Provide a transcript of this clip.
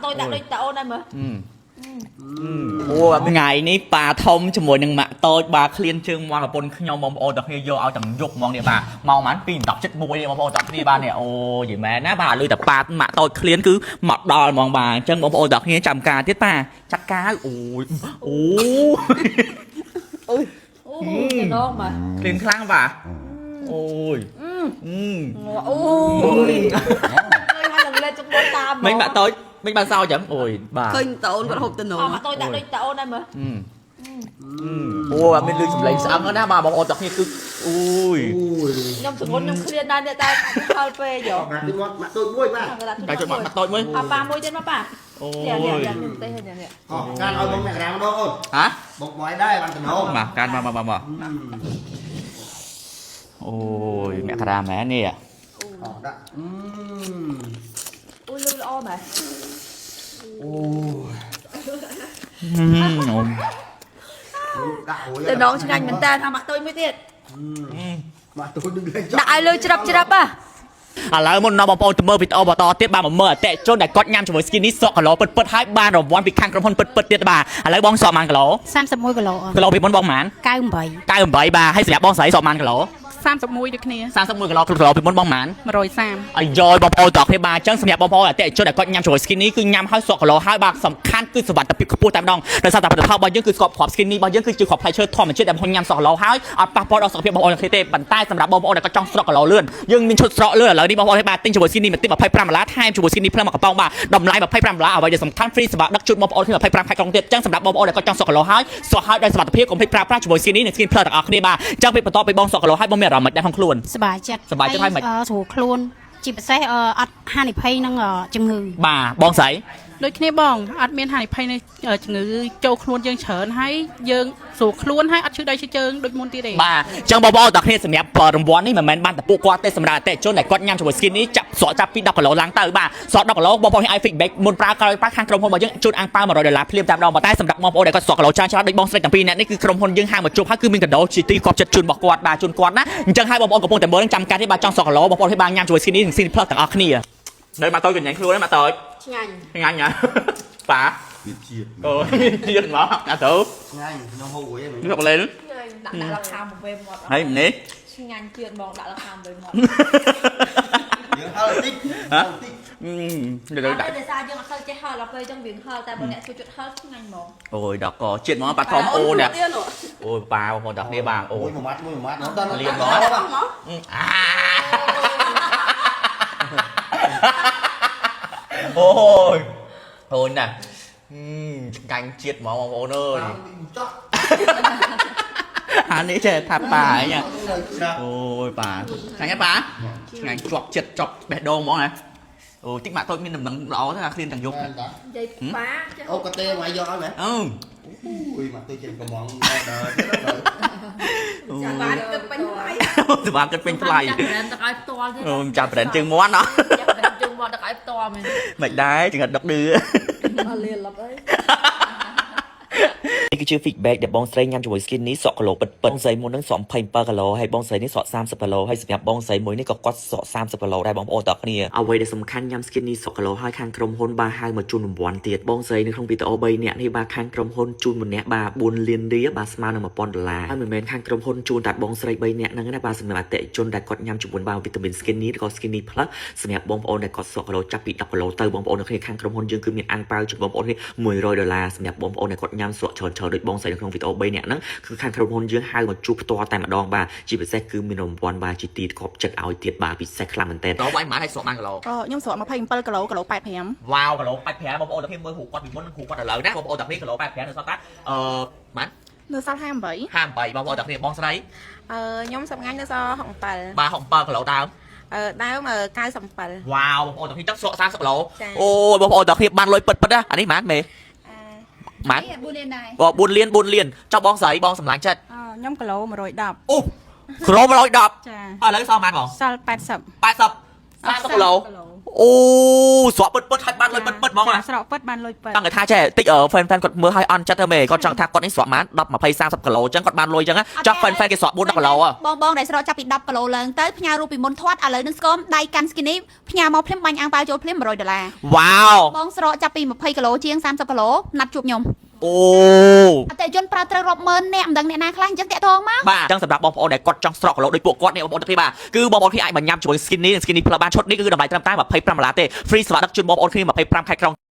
tôi đã đôi tao này mà ngày ní bà thông cho mỗi mạng tôi bà liên chương qua là bồn nhau mong ô đặc hiệu vô ao chẳng dục mong địa bà mau mắn pin đọc chất mũi đi mong ô đặc đi bà này ô gì mẹ ná bà lười tập bà mạng tôi liên cứ mọt đò mong bà chân mong ô đặc hiệu chầm ca tiết bà chắc cá ôi nó mà liên kháng bà ôi hai lần lên trong bồn tam mấy bạn tôi mấy bạn sao chẳng ôi bà khơi tao vẫn hộp tên nó mà tôi đã đôi tao này mà ô mình lười sụp lấy sáng nữa bà mong ô đặc hiệu cứ ôi nhom sụp nhom clean đây ta hơi phê rồi mặt tôi vui ba cái chuyện mặt tôi mới ba môi trên má bà ôi can ơi bông mẹ làm đâu ơi hả bông ngoài đây bạn tình hôn mà can mà ôi mẹ thà mẹ nè ôi lư o mà từ đó cho anh mình ta thằng mặt tôi mới thiệt đại lư chập àแล้วมันนอบอลตัวเมื่อปิดอบตเตี้ยบ้าเมื่อแต่จนได้กดยำช่วยสกินนี้สอกกะโหลเปิดให้บ้านเราวันปิดข้างกระพนเปิดเตี้ยบ้าแล้วบ้องสอบมันกะโหล31 กะโหลกะโหลปิดบนบ้องหมัน9 บ้าให้เสียบ้องใส่สอบมันกะโหล31ដូចគ្នា31 กะโหลกะโหลปิดบนบ้องหมัน130ไอ้ยอยบ้องโอตอกให้บ้าจังเสียบ้องโอแต่จนได้กดยำช่วยสกินนี้คือยำให้สอกกะโหลให้บ้าสำคัญคือสวัสดิ์ตะปิดขบวนตามดองโดยสารพัดภาพบ้ายังคือขอบสกินนี้บ้ายังคือจุดขอบไพเชิดทอมมันเชื่อแต่พอยำสอกกะโหลให้เอาปะปอดเอาสอกเพียบบ้องโอเคเตะปั่นใต้สำหรับบ้องโอแต่ก็จ้องสอกกะโหลเลื่อนยังมีชุดสอกเลื่อนแล้วนี่บ้องโอให้บ้าติ้งช่วยสกินนี้มันติ้งแบบไพ่ปรามล้าไทม์ช่วยสกินนี้เพื่อมากับป้องบ้าดำไล่แบบไพ่ปรามล้าเอาไว้เดี๋ยวสำคัญฟรีสบัดนักจุดบ้องโอที่แบบไพ่ปรามไพ่กองเตี้ยจังสำหรับบ้องโอแต่ก็จ้องสอกกะโหลให้สอกให้ได้สบัดตะเพียบของไพ่ปรามช่วยสกินนี้เนี่ยสกินเพลิดออกนี่บ้าจังไปปะตอไปบ้องสอกกะโหลให้บ้องเมียเราหมดได้ห้องครัวសบายចិត្តឲ្យស្រួលខ្លួនជាពិសេសអត់ហានិភ័យនឹងជំងឺបាទបងស្រីដូចគ្នាបងអត់មានហានិភ័យនៃជំងឺចូលខ្លួនយើងច្រើនហើយយើងស្រួលខ្លួនហើយអត់ឈឺដៃឈឺជើងដូចមុនទៀតទេបាទចឹងបងប្អូនតើគ្នាសម្រាប់រង្វាន់នេះមិនមែនបានតែពួកគាត់ទេសម្រាប់តែជនដែលគាត់ញ៉ាំជាមួយ skin នេះចាប់សក់ចាប់ពី10គីឡូឡើងទៅបាទសក់10គីឡូបងប្អូនឲ្យ feedback មុនប្រើក្រោយប្រើខាងក្រុមហ៊ុនរបស់យើងជូនអាំងប៉ា$100ភ្លាមតាមដងប៉ុន្តែសម្រាប់បងប្អូនដែលគាត់សក់គីឡូច្រើនដូចបងស្រីទាំងពីរនាក់នេះគឺក្រុមហ៊ុនយើងហៅមកជួបហើយគឺមានកណ្ដោជាទីគាត់ចិត្តជូនរបស់គាត់បាទជូនគាត់ណាអញ្ចឹងហើយបងប្អូនកំពុងតែមើលនឹងចាំកាត់ទេបាទចង់សក់គីឡូបងប្អូនឲ្យបានញ៉ាំជាមួយ skin នេះនិង skin plus ទាំងអស់គ្នានៅមកតើកញ្ញាខ្លួនហ្នឹងមកតើឆ្ងាញ់ហ៎bà ôi chiên mà đã thử ngọc lên đặt là kham một về một thấy mình đi nhanh chiên bò đặt là kham về một hả rồi để sao chứ mà hơi chơi hơi là phê trong viện hơi tại bọn nè tôi chuột hơi nhanh một ôi đọc có chuyện mà bắt thom ô nè ôi bà còn đọc đi bà ôi một mắt nó liền đó ôi thôi nè canh chiết máu ông ôn ơi anh ấy chơi thạp bà ấy nha ôi bà canh hết bà canh chọc chiết chọc bẹt đô món này ôi tích mạng tôi mình nằm đó thế là khuyên thằng dục vậy bá ô cà tê ngoại do mẹ ui mặt tôi trên còn món bà cực bánh phai bà cực bánh phai chào đến chừng món đó mày đái chừng đọc đưa liền lập đấy นี่คือชื่อ feedback ដែលបងស្រីញ៉ាំជាមួយ skin នេះសក់គីឡូពិតបងស្រីមុននឹងសក់27គីឡូហើយបងស្រីនេះសក់30គីឡូហើយសម្រាប់បងស្រីមួយនេះក៏គាត់សក់30គីឡូដែរបងប្អូនតើគ្នាអ្វីដែលសំខាន់ញ៉ាំ skin នេះសក់គីឡូហើយខាងក្រុមហ៊ុនបានហៅមកជូនរង្វាន់ទៀតបងស្រីនៅក្នុងវីដេអូ3នាក់នេះបាទខាងក្រុមហ៊ុនជូនម្នាក់បាទ4លានរៀលបាទស្មើនឹង$1000ហើយមិនមែនខាងក្រុមហ៊ុនជូនតែបងស្រី3នាក់ហ្នឹងណាបាទសម្រាប់អតិថិជនដែលគាត់ញ៉ាំជាមួយបាទវីតាមីន skin នេះក៏ skin នេះ plus សម្រាប់បងប្អូនដែលគាត់សក់គីឡូចាប់ពី10គីឡូទៅបងប្អូននៅគ្នាខាងក្រុមហ៊ុនយើងគឺមានអាំងប៉ាវជូនបងប្អូននេះ$100សម្រាប់បងប្អូនដែលគាត់ញ៉ាំសក់ច្រើនដូចបងស្រីនៅក្នុងវីដេអូ3នាក់ហ្នឹងគឺខាងក្រុមហ៊ុនយើងហៅមកជួបផ្ទាល់តែម្ដងបាទជាពិសេសគឺមានរង្វាន់បាទជាទីគប់ចិត្តឲ្យទៀតបាទពិសេសខ្លាំងមែនតើដល់បាញ់ម៉ានឲ្យសក់បានគីឡូខ្ញុំសក់27គីឡូ85វ៉ាវគីឡូ85បងប្អូនតែមើលហូបគាត់ពីមុនហូបគាត់ឥឡូវណាបងប្អូនតែគ្នាគីឡូ85នៅសល់តាម៉ាននៅសល់58បងប្អូនតែគ្នាបងស្រីខ្ញុំសម្ងាញ់នៅសល់67បាទ67គីឡូដើមដើម97វ៉ាវបងប្អូនតែគ្នាទឹកសក់30គីឡូអូយបងប្អូនតែគ្នាបានលុយពិតណាអានេះម៉ានមេម៉ាន4លានដែរ4លានចុះបងស្រីបងសម្លាញ់ចិត្តខ្ញុំគីឡូ110អូគីឡូ110ចាឥឡូវសល់ម៉ានបងសល់80 30គីឡូ អូស្រកពិតហើយបានលុយពិតហ្មង ស្រកពិតបានលុយពិត តាំងថាចេះតិចfan គាត់មើលឲ្យអន់ចិត្តទៅមេគាត់ចង់ថាគាត់នេះស្រកបាន10 20 30គីឡូអញ្ចឹងគាត់បានលុយអញ្ចឹងចង់ fan គេស្រក4 10គីឡូ បងដែលស្រកចាប់ពី10គីឡូឡើងទៅផ្ញើរូបពីមុនធាត់ឥឡូវនឹងស្គមដៃកាន់ skinny ផ្ញើមកភ្លាមបាញ់អាំងប៉ាវចូលភ្លាម$100 វ៉ាវ បងស្រកចាប់ពី20គីឡូជាង30គីឡូណាត់ជួបខ្ញុំ អូ អតិជនប្រើត្រូវរាប់ម៉ឺនអ្នកមិនដឹងអ្នកណាខ្លះអញ្ចឹងតាក់ទងមក បាទអញ្ចឹងសម្រាប់បងប្អូនដែលគាត់ចង់ស្រកគីឡូដូចពួកគាត់នេះបងប្អូនទាំងគ្នាបាទគឺបងប្អូនគ្នាអាចមកញ៉ាំជាមួយ skinny និង skinny plus បានឈុតនេះគឺតម្លៃត្រឹមតែ$25ទេ free ស្វាដឹកជូនបងប្អូនគ្នា25ខែក្រុង